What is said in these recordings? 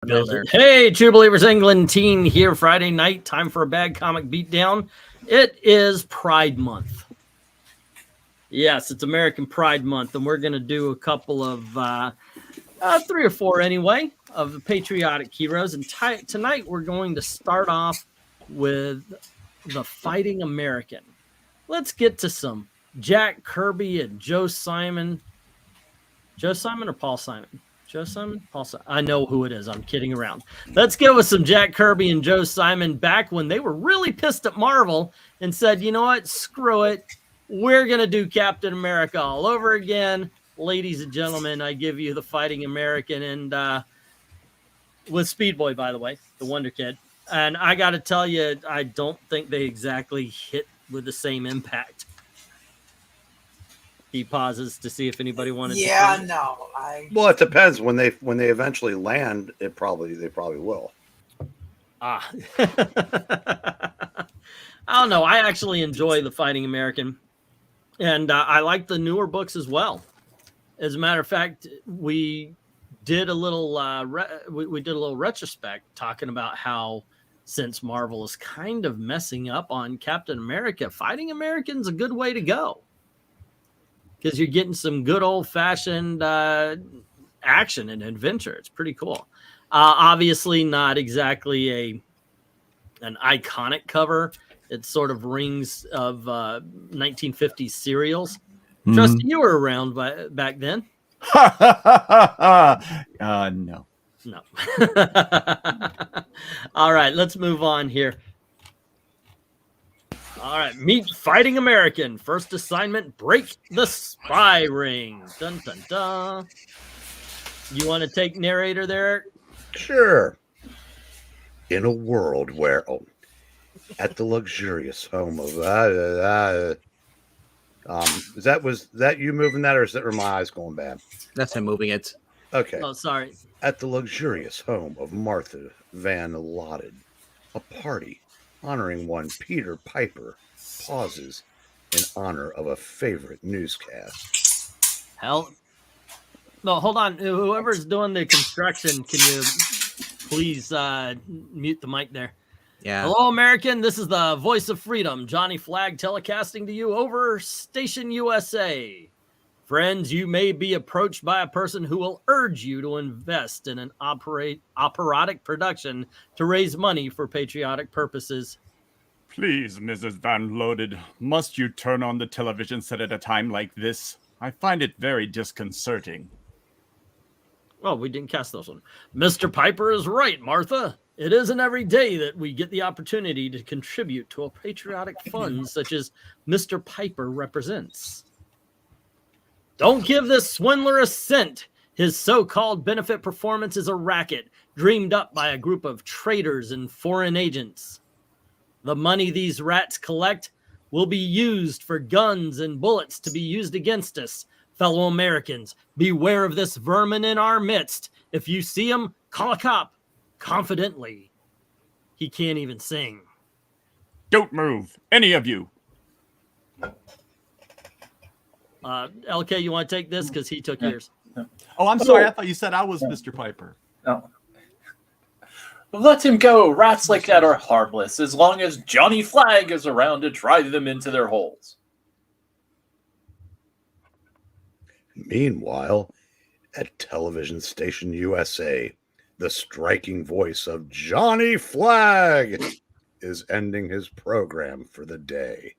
Hey, True Believers England team here. Friday night, time for a bad comic beatdown. It is Pride Month. Yes, it's American Pride Month, and we're going to do a couple of 3 or 4 anyway of the patriotic heroes. And tonight we're going to start off with the Fighting American. Let's get to some Jack Kirby and Joe Simon. Joe Simon or Paul Simon? Joe Simon? Paul Simon. I know who it is. I'm kidding around. Let's go with some Jack Kirby and Joe Simon back when they were really pissed at Marvel and said, you know what? Screw it. We're going to do Captain America all over again. Ladies and gentlemen, I give you the Fighting American, and with Speed Boy, by the way, the Wonder Kid. And I got to tell you, I don't think they exactly hit with the same impact. He pauses to see if anybody wanted to. Yeah, no. Well, it depends. When they eventually land, they probably will. I don't know. I actually enjoy the Fighting American, and I like the newer books as well. As a matter of fact, we did a little we did a little retrospect talking about how since Marvel is kind of messing up on Captain America, Fighting American's a good way to go. Because you're getting some good old-fashioned action and adventure. It's pretty cool. Obviously, not exactly an iconic cover. It sort of rings of 1950s serials. Mm-hmm. Trust you were around back then. No. No. All right, let's move on here. All right, meet Fighting American. First assignment, break the spy ring. Dun, dun, dun. You want to take narrator there? Sure. In a world where, at the luxurious home of, was that you moving that, or is that my eyes going bad? That's him moving it. Okay. Oh, sorry. At the luxurious home of Martha Van Lotten, a party honoring one Peter Piper pauses in honor of a favorite newscast. Hell, no, hold on. Whoever's doing the construction, can you please mute the mic there? Yeah. Hello, American. This is the voice of freedom, Johnny Flagg, telecasting to you over Station USA. Friends, you may be approached by a person who will urge you to invest in an operatic production to raise money for patriotic purposes. Please, Mrs. Van Loaded, must you turn on the television set at a time like this? I find it very disconcerting. Oh, we didn't cast those one. Mr. Piper is right, Martha. It isn't every day that we get the opportunity to contribute to a patriotic fund such as Mr. Piper represents. Don't give this swindler a cent. His so-called benefit performance is a racket dreamed up by a group of traitors and foreign agents. The money these rats collect will be used for guns and bullets to be used against us. Fellow Americans, beware of this vermin in our midst. If you see him, call a cop. Confidently. He can't even sing. Don't move, any of you. LK, you want to take this? Because he took yours. Oh, I'm sorry. I thought you said I was Mr. Piper. No. Let him go. Rats like that are harmless as long as Johnny Flagg is around to drive them into their holes. Meanwhile, at television station USA, the striking voice of Johnny Flagg is ending his program for the day.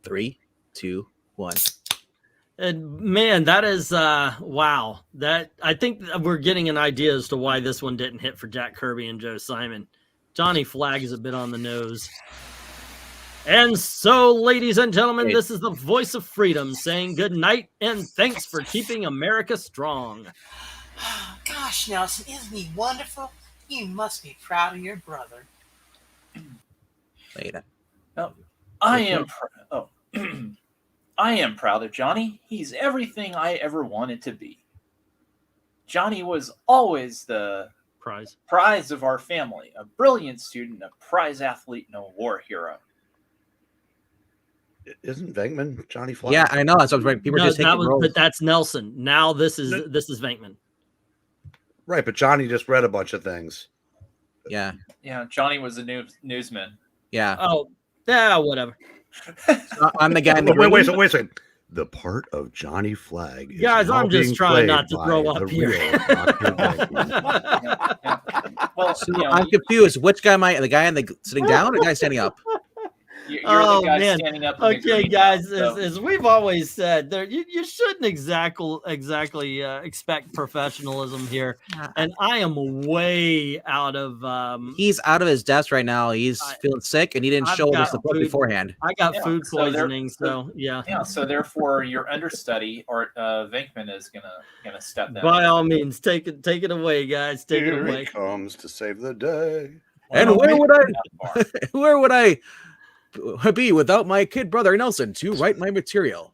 3, 2, 1. And man, that is wow. That I think we're getting an idea as to why this one didn't hit for Jack Kirby and Joe Simon. Johnny Flagg is a bit on the nose. And so, ladies and gentlemen, this is the voice of freedom saying good night and thanks for keeping America strong. Gosh, Nelson, isn't he wonderful? You must be proud of your brother. Later. Oh, I am I am proud of Johnny. He's everything I ever wanted to be. Johnny was always the prize of our family, a brilliant student, a prize athlete, and a war hero. Isn't Venkman Johnny Flagg? Yeah, I know. That's what people are just taking roles. But that's Nelson. Now this is Venkman. Right, but Johnny just read a bunch of things. Yeah. Yeah, Johnny was a newsman. Yeah. Oh, yeah, whatever. So I'm the guy in the Wait green. a second. The part of Johnny Flag is Guys, now I'm just being trying not played to throw by up the here. real Dr. Becky. Well, So you know, I'm confused. Which guy am I? The guy in the sitting down or the guy standing up? you're Oh, the guy man. standing up. In the Okay, green guys, now, so- as we've always said, there you shouldn't exactly expect professionalism here, and I am way out of. He's out of his desk right now. He's feeling sick, and he didn't I've show got us the book food- beforehand. I got Yeah, food so there- poisoning, so yeah. Yeah, so therefore your understudy or Venkman is gonna step in. By all means, take it away, guys. Take it Here away. he comes to save the day. And Well, where would maybe not far. where would I be without my kid brother Nelson to write my material?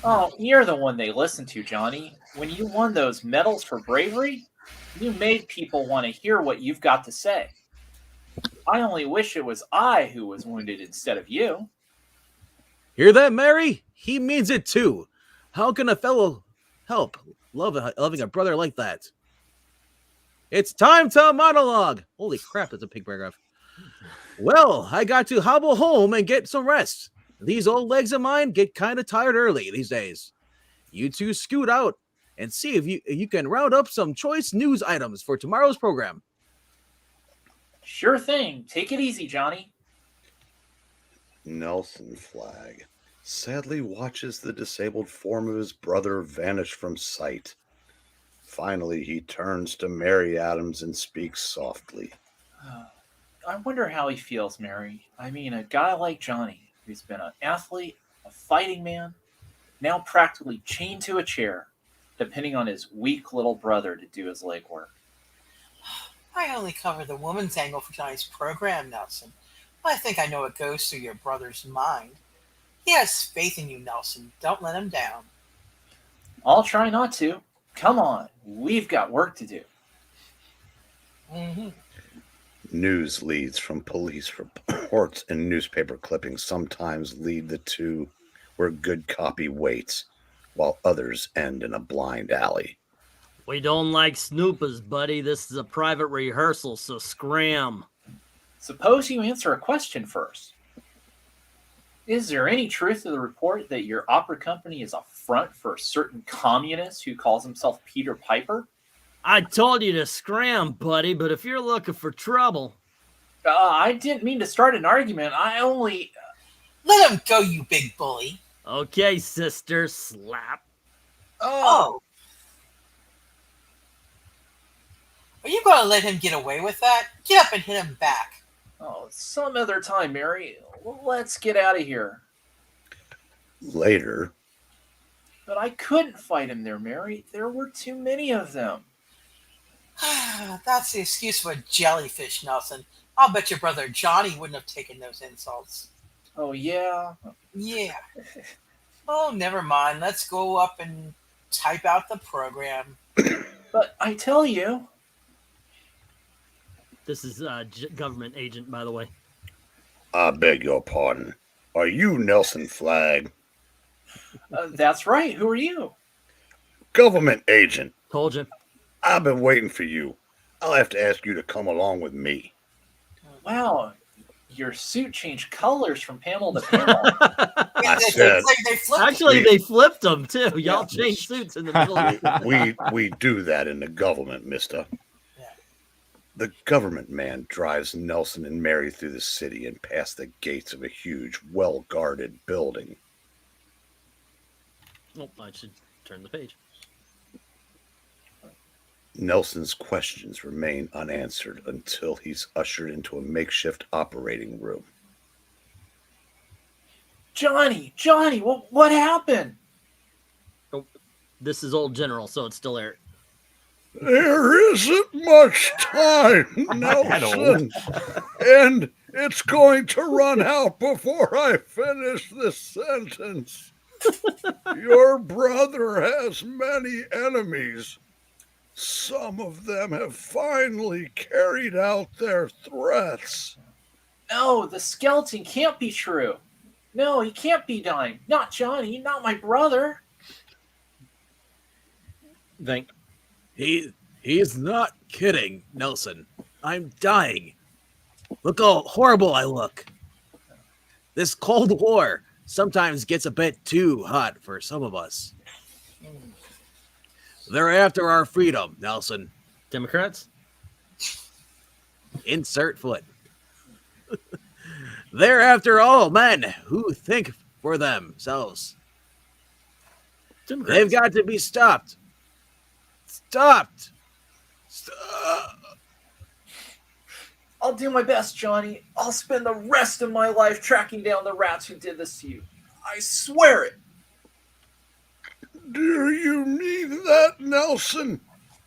Oh, you're the one they listen to, Johnny. When you won those medals for bravery, you made people want to hear what you've got to say. I only wish it was I who was wounded instead of you. Hear that, Mary? He means it too. How can a fellow help loving a brother like that? It's time to monologue. Holy crap, that's a big paragraph. Well, I got to hobble home and get some rest. These old legs of mine get kind of tired early these days. You two scoot out and see if you can round up some choice news items for tomorrow's program. Sure thing. Take it easy, Johnny. Nelson Flag sadly watches the disabled form of his brother vanish from sight. Finally, he turns to Mary Adams and speaks softly. I wonder how he feels, Mary. I mean, a guy like Johnny, who's been an athlete, a fighting man, now practically chained to a chair, depending on his weak little brother to do his legwork. I only cover the woman's angle for Johnny's program, Nelson. I think I know what goes through your brother's mind. He has faith in you, Nelson. Don't let him down. I'll try not to. Come on, we've got work to do. Mm-hmm. News leads from police reports and newspaper clippings sometimes lead the two where good copy waits, while others end in a blind alley. We don't like snoopers, buddy. This is a private rehearsal, so scram. Suppose you answer a question first. Is there any truth to the report that your opera company is a front for a certain communist who calls himself Peter Piper? I told you to scram, buddy, but if you're looking for trouble... I didn't mean to start an argument. I only... Let him go, you big bully. Okay, sister, slap. Oh. Are you going to let him get away with that? Get up and hit him back. Oh, some other time, Mary. Let's get out of here. Later, But I couldn't fight him there, Mary. There were too many of them. That's the excuse for a jellyfish, Nelson. I'll bet your brother Johnny wouldn't have taken those insults. Oh, yeah? Yeah. Oh, never mind. Let's go up and type out the program. But I tell you... This is a government agent, by the way. I beg your pardon. Are you Nelson Flag? That's right. Who are you? Government agent. Told you. I've been waiting for you. I'll have to ask you to come along with me. Wow. Your suit changed colors from panel to panel. They flipped them, too. Y'all changed suits in the middle of it. We do that in the government, mister. The government man drives Nelson and Mary through the city and past the gates of a huge, well-guarded building. Oh, I should turn the page. Nelson's questions remain unanswered until he's ushered into a makeshift operating room. Johnny, what happened? Oh, this is Old General, so it's still Eric. There isn't much time, Nelson, and it's going to run out before I finish this sentence. Your brother has many enemies. Some of them have finally carried out their threats. No, the skeleton can't be true. No, he can't be dying. Not Johnny, not my brother. Thank. He's not kidding, Nelson. I'm dying. Look how horrible I look. This Cold War sometimes gets a bit too hot for some of us. They're after our freedom, Nelson. Democrats? Insert foot. They're after all men who think for themselves. Democrats. They've got to be stopped. Stopped. Stop. I'll do my best, Johnny. I'll spend the rest of my life tracking down the rats who did this to you. I swear it. Do you mean that, Nelson?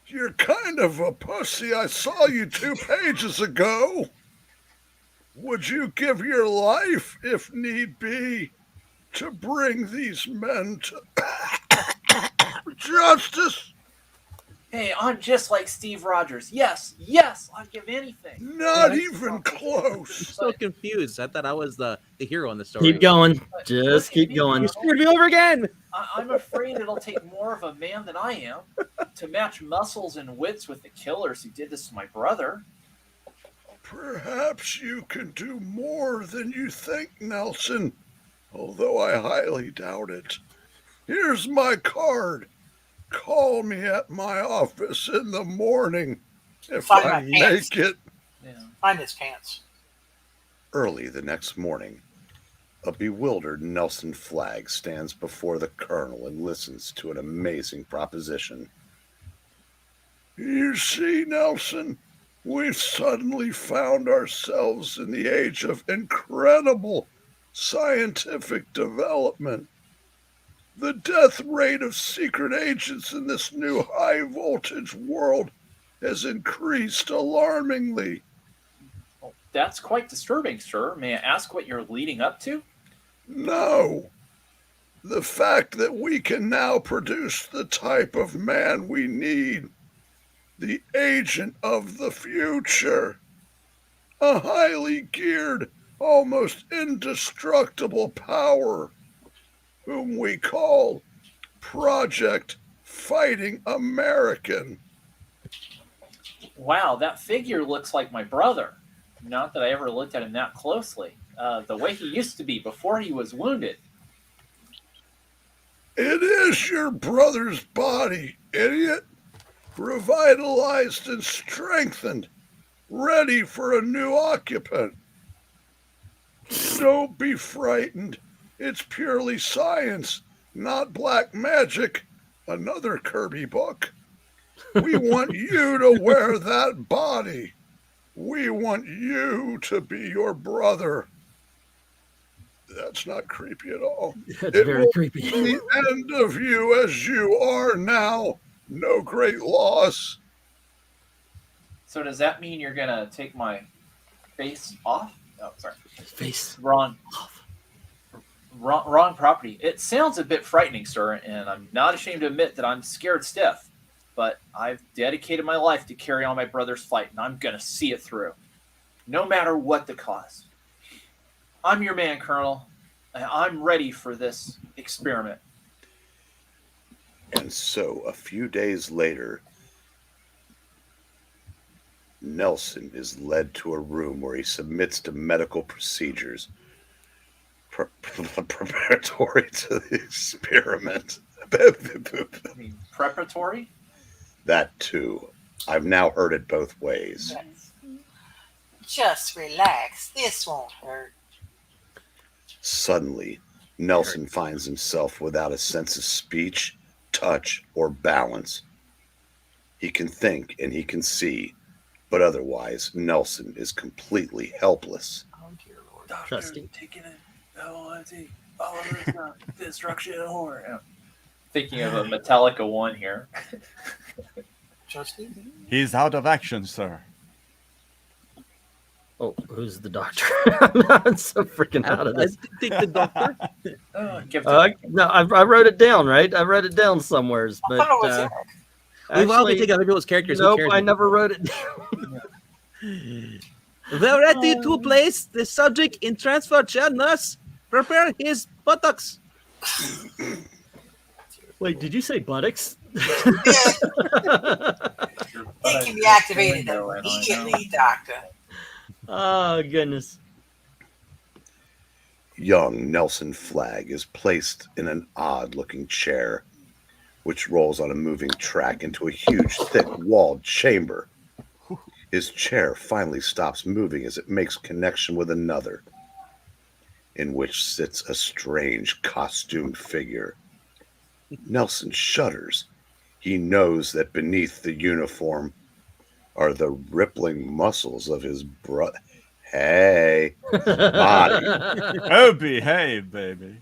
You're kind of a pussy. I saw you 2 pages ago. Would you give your life, if need be, to bring these men to justice? Hey, I'm just like Steve Rogers. Yes, I'd give anything. Not even close. I'm so confused. I thought I was the hero in the story. Keep going. Just keep going. You screwed me over again. I'm afraid it'll take more of a man than I am to match muscles and wits with the killers who did this to my brother. Perhaps you can do more than you think, Nelson, although I highly doubt it. Here's my card. Call me at my office in the morning if Find I my pants. make it. Yeah. Find his pants. Early the next morning, a bewildered Nelson Flagg stands before the colonel and listens to an amazing proposition. You see, Nelson, we've suddenly found ourselves in the age of incredible scientific development. The death rate of secret agents in this new high-voltage world has increased alarmingly. Well, that's quite disturbing, sir. May I ask what you're leading up to? No. The fact that we can now produce the type of man we need. The agent of the future. A highly geared, almost indestructible power, whom we call Project Fighting American. Wow, that figure looks like my brother. Not that I ever looked at him that closely. The way he used to be before he was wounded. It is your brother's body, idiot. Revitalized and strengthened, ready for a new occupant. Don't be frightened. It's purely science, not black magic. Another Kirby book. We want you to wear that body. We want you to be your brother. That's not creepy at all. That's very creepy. The end of you as you are now. No great loss. So does that mean you're gonna take my face off? Oh, sorry. Face. Wrong property. It sounds a bit frightening, sir, and I'm not ashamed to admit that I'm scared stiff. But I've dedicated my life to carry on my brother's fight, and I'm gonna see it through, no matter what the cost. I'm your man, Colonel. And I'm ready for this experiment. And so, a few days later, Nelson is led to a room where he submits to medical procedures preparatory to the experiment. I mean, preparatory? That too. I've now heard it both ways. Yes. Just relax. This won't hurt. Suddenly, Nelson finds himself without a sense of speech, touch, or balance. He can think and he can see, but otherwise, Nelson is completely helpless. Oh, dear Lord. Doctor, Trusting. taking it. Destruction and horror. Thinking of a Metallica 1 here. Justin? He's out of action, sir. Oh, who's the doctor? I'm so freaking out of this. I think the doctor. No, I wrote it down, right? I wrote it down somewheres, I but thought it was Eric. We've all been actually, taking other people's characters. Who nope, cares? I never wrote it down. We're ready to place the subject in transfer chair. Nurse, prepare his buttocks. Wait, did you say buttocks? It can be activated immediately, Doctor. Oh, goodness. Young Nelson Flagg is placed in an odd-looking chair, which rolls on a moving track into a huge, thick-walled chamber. His chair finally stops moving as it makes connection with another, in which sits a strange costumed figure. Nelson shudders. He knows that beneath the uniform are the rippling muscles of his body. Oh, behave, baby.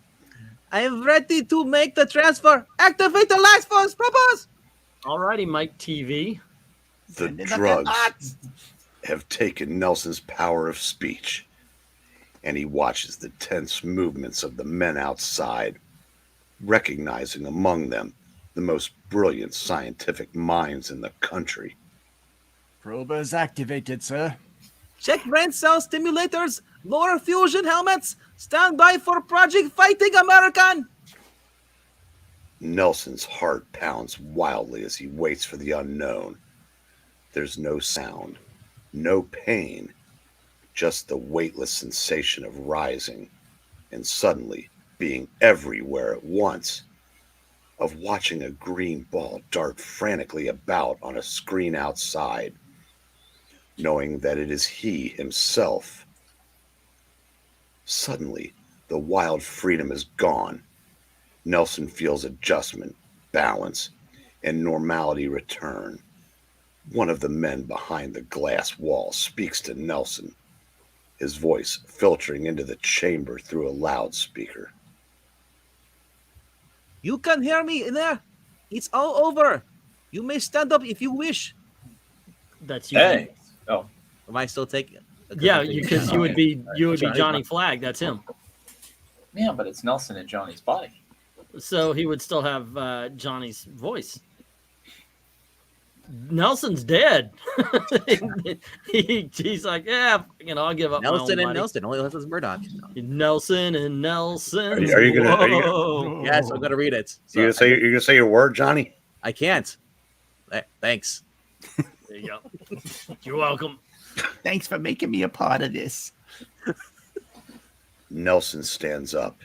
I'm ready to make the transfer. Activate the lights for his purpose. Alrighty, Mike TV. The drugs have taken Nelson's power of speech, and he watches the tense movements of the men outside, recognizing among them the most brilliant scientific minds in the country. Probe is activated, sir. Check brain cell stimulators, lower fusion helmets, stand by for Project Fighting American. Nelson's heart pounds wildly as he waits for the unknown. There's no sound, no pain, just the weightless sensation of rising and suddenly being everywhere at once, of watching a green ball dart frantically about on a screen outside, knowing that it is he himself. Suddenly, the wild freedom is gone. Nelson feels adjustment, balance, and normality return. One of the men behind the glass wall speaks to Nelson, his voice filtering into the chamber through a loudspeaker. You can hear me in there. It's all over. You may stand up if you wish. That's you. Hey. Oh. Am I still taking it? Yeah, because you would be Johnny Flagg. That's him. Yeah, but it's Nelson in Johnny's body. So he would still have Johnny's voice. Nelson's dead. He's like, yeah, I'll give up. Nelson my own and Nelson. Only left as Murdoch. Nelson and Nelson. Are you gonna? Yes, I'm gonna read it. So you're gonna say your word, Johnny? I can't. Thanks. There you go. You're welcome. Thanks for making me a part of this. Nelson stands up,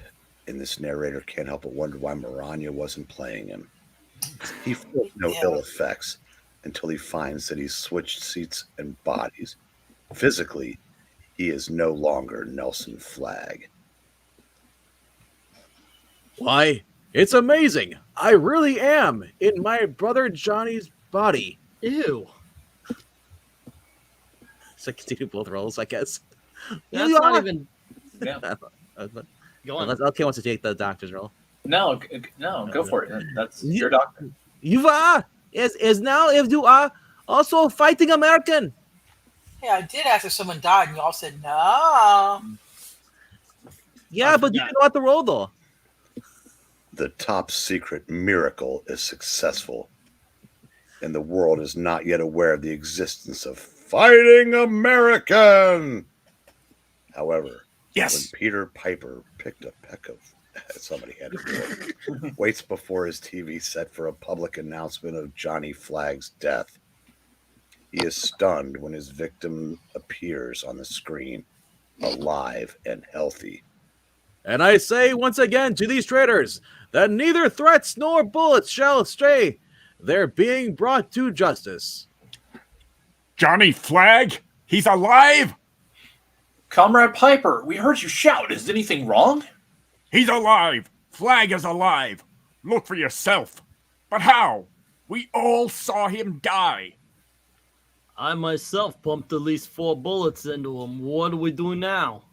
and this narrator can't help but wonder why Maranya wasn't playing him. He feels no ill effects until he finds that he's switched seats and bodies. Physically, he is no longer Nelson Flagg. Why, it's amazing. I really am in my brother Johnny's body. Ew. So I continue both roles, I guess. That's not even. Yeah. Go on. Okay, wants to take the doctor's role. No, go for it. That's your doctor. You are is now if you are also fighting American. Yeah, I did ask if someone died, and y'all said no. Yeah, but you didn't want the role though. The top secret miracle is successful, and the world is not yet aware of the existence of Fighting American. However, when Peter Piper picked a peck of somebody had to do it, waits before his TV set for a public announcement of Johnny Flagg's death. He is stunned when his victim appears on the screen, alive and healthy. And I say once again to these traitors that neither threats nor bullets shall stray. They're being brought to justice. Johnny Flagg? He's alive? Comrade Piper, we heard you shout. Is anything wrong? He's alive. Flagg is alive. Look for yourself. But how? We all saw him die. I myself pumped at least 4 bullets into him. What do we do now?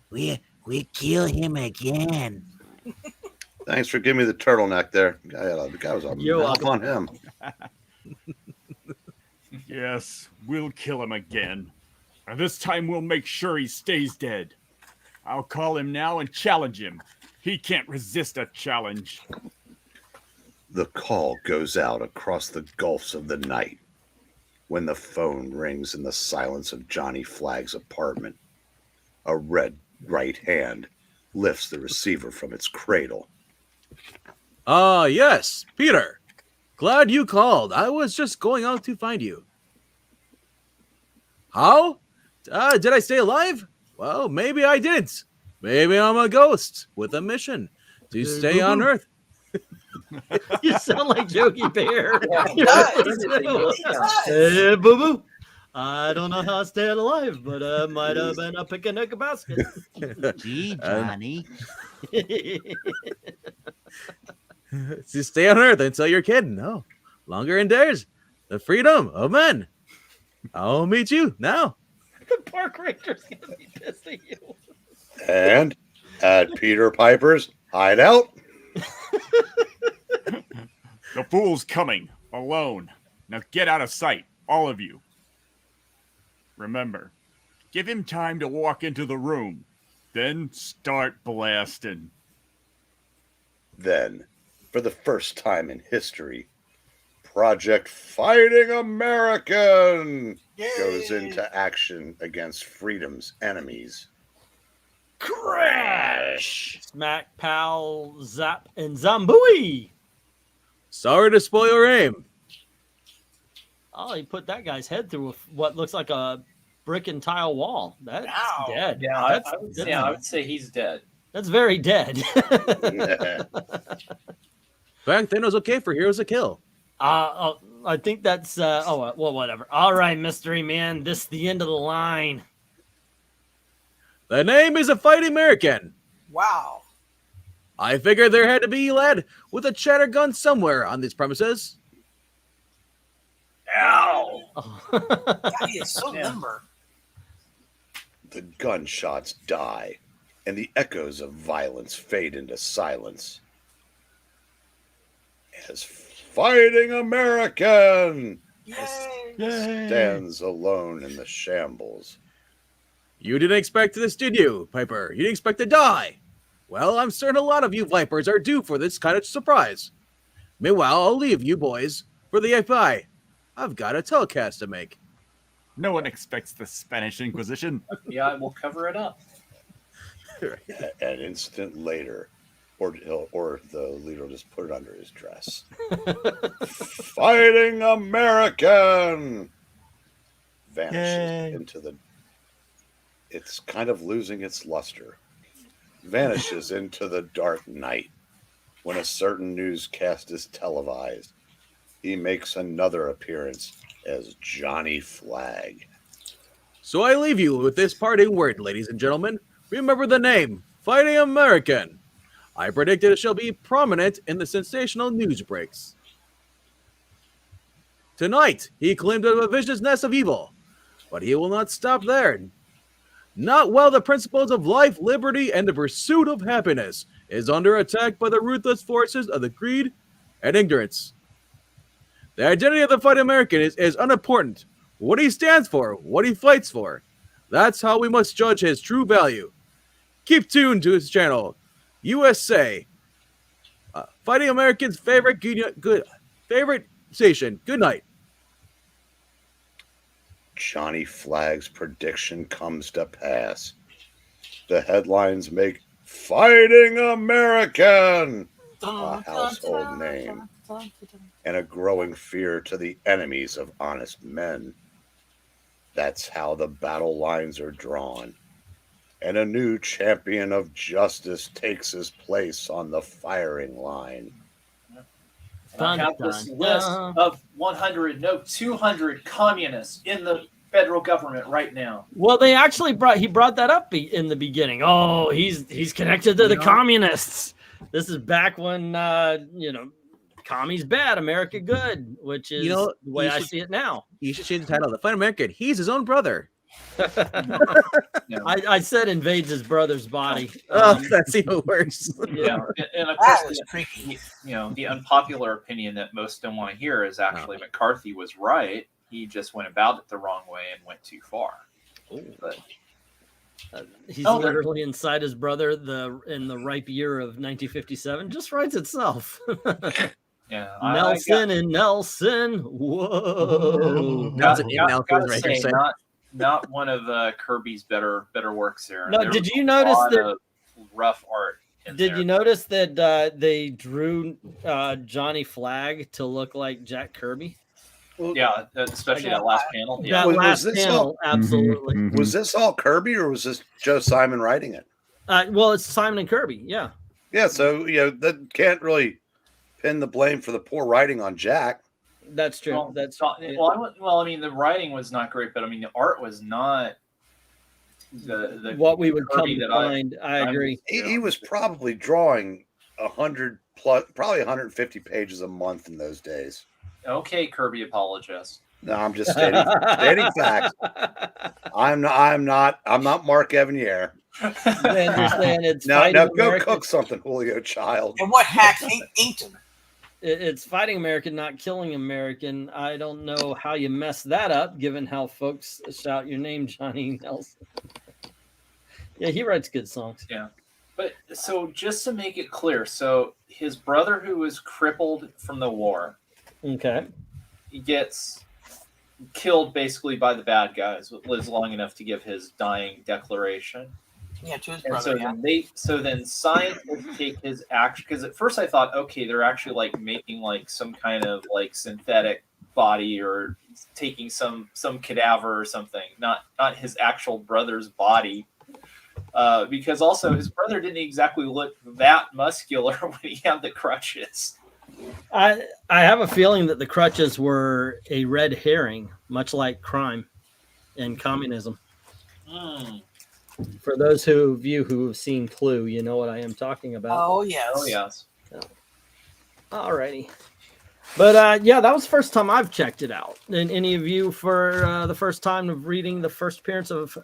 We kill him again. Thanks for giving me the turtleneck there. The guy was up on him. Yes, we'll kill him again. And this time we'll make sure he stays dead. I'll call him now and challenge him. He can't resist a challenge. The call goes out across the gulfs of the night. When the phone rings in the silence of Johnny Flagg's apartment, a red right hand lifts the receiver from its cradle. Yes, Peter. Glad you called. I was just going out to find you. How? Did I stay alive? Well, maybe I didn't. Maybe I'm a ghost with a mission to stay on Earth. You sound like Yogi Bear. Yeah. Hey, boo boo. I don't know how I stayed alive, but I might have been a picnic basket. Gee, Johnny. To stay on Earth until you're kidding. No. Longer in days. The freedom of men. I'll meet you now. The park ranger's gonna be pissed at you. And at Peter Piper's hideout. The fool's coming, alone. Now get out of sight, all of you. Remember, give him time to walk into the room, then start blasting. Then, for the first time in history, Project Fighting American goes into action against freedom's enemies. Crash! Smack, pow, zap, and zambooey! Sorry to spoil your aim. Oh, he put that guy's head through what looks like a brick and tile wall. That's dead. Yeah, I would say he's dead. That's very dead. In fact, Thanos okay for heroes to kill. I think that's well, whatever. All right, mystery man, this is the end of the line. The name is a Fighting American. Wow. I figured there had to be a lad with a chatter gun somewhere on these premises. Ow! God, he is so limber. The gunshots die, and the echoes of violence fade into silence. As Fighting American stands alone in the shambles. You didn't expect this, did you, Piper? You didn't expect to die. Well, I'm certain a lot of you Vipers are due for this kind of surprise. Meanwhile, I'll leave you boys for the FBI. I've got a telecast to make. No one expects the Spanish Inquisition. Yeah, we'll cover it up. An instant later, or the leader will just put it under his dress. Fighting American vanishes into the. It's kind of losing its luster. Vanishes into the dark night. When a certain newscast is televised, he makes another appearance as Johnny Flag. So I leave you with this parting word, ladies and gentlemen. Remember the name, Fighting American. I predicted it shall be prominent in the sensational news breaks. Tonight, he claimed a vicious nest of evil, but he will not stop there. Not while the principles of life, liberty, and the pursuit of happiness is under attack by the ruthless forces of the greed and ignorance. The identity of the Fighting American is unimportant. What he stands for, what he fights for. That's how we must judge his true value. Keep tuned to his channel, USA, Fighting American's favorite station. Good night. Johnny Flag's prediction comes to pass. The headlines make Fighting American a household name and a growing fear to the enemies of honest men. That's how the battle lines are drawn, and a new champion of justice takes his place on the firing line. I have this list of 100, no, 200 communists in the federal government right now. Well, they actually brought that up in the beginning. Oh, he's connected to the communists. This is back when commies bad, America good, which is the way I see it now. You should change the title. The Fighting American. He's his own brother. I said invades his brother's body. That's even worse. Yeah, and of course, the unpopular opinion that most don't want to hear is actually McCarthy was right. He just went about it the wrong way and went too far. But, he's literally inside his brother in the ripe year of 1957. Just writes itself. Yeah, Nelson and Nelson. Whoa! Not one of Kirby's better works there. No, did you notice that rough art? Did you notice that they drew Johnny Flagg to look like Jack Kirby? Yeah, especially that last panel. Yeah, that last panel, absolutely. Mm-hmm. Was this all Kirby, or was this Joe Simon writing it? Well, it's Simon and Kirby. Yeah. Yeah. So that can't really pin the blame for the poor writing on Jack. That's true. Well, that's well. I mean, the writing was not great, but I mean, the art was not the what we would Kirby come to find. I agree. He was probably drawing 100 plus, probably 150 pages a month in those days. Okay, Kirby apologist. No, I'm just stating facts. I'm not Mark Evanier. Now go cook something, Julio child. And what hack inked him? It's fighting American, not killing American. I don't know how you mess that up, given how folks shout your name, Johnny Nelson. Yeah, he writes good songs. Yeah. But so just to make it clear, so his brother who was crippled from the war, okay, he gets killed basically by the bad guys, lives long enough to give his dying declaration. Yeah, to his and brother. So then scientists take his action, because at first I thought, okay, they're actually like making like some kind of like synthetic body or taking some cadaver or something, not his actual brother's body. Because also his brother didn't exactly look that muscular when he had the crutches. I have a feeling that the crutches were a red herring, much like crime and communism. For those of you who have seen Clue, you know what I am talking about. Oh, yes. Oh, yes. Alrighty. But yeah, that was the first time I've checked it out. And any of you for the first time of reading the first appearance of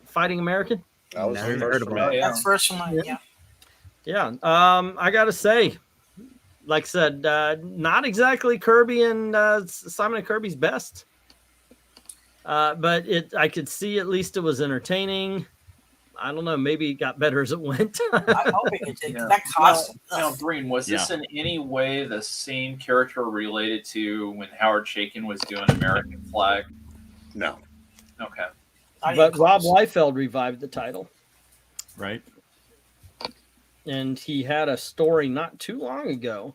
Fighting American? I was first for me. That's first for mine, yeah. Yeah. I got to say, like I said, not exactly Kirby and Simon and Kirby's best. But I could see at least it was entertaining. I don't know. Maybe it got better as it went. I hope it did. That costume. Now, Breen, was this in any way the same character related to when Howard Chaykin was doing American Flag? No. Okay. But Rob Liefeld revived the title. Right. And he had a story not too long ago.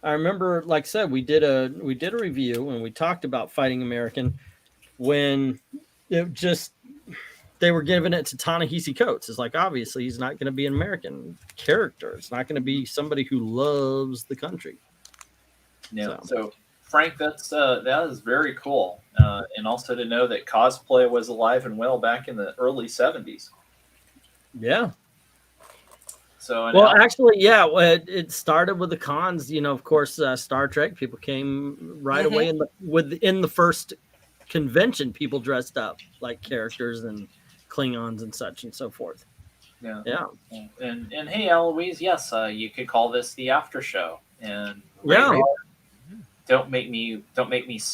I remember, like I said, we did a review and we talked about Fighting American when they were giving it to Ta-Nehisi Coates. It's like, obviously he's not going to be an American character. It's not going to be somebody who loves the country. Yeah. So Frank, that is very cool. And also to know that cosplay was alive and well back in the early 70s. Yeah. So actually, yeah, it started with the cons. Of course, Star Trek. People came right away in the first convention. People dressed up like characters and Klingons and such and so forth. Yeah. And hey, Eloise, yes, you could call this the after show. And don't make me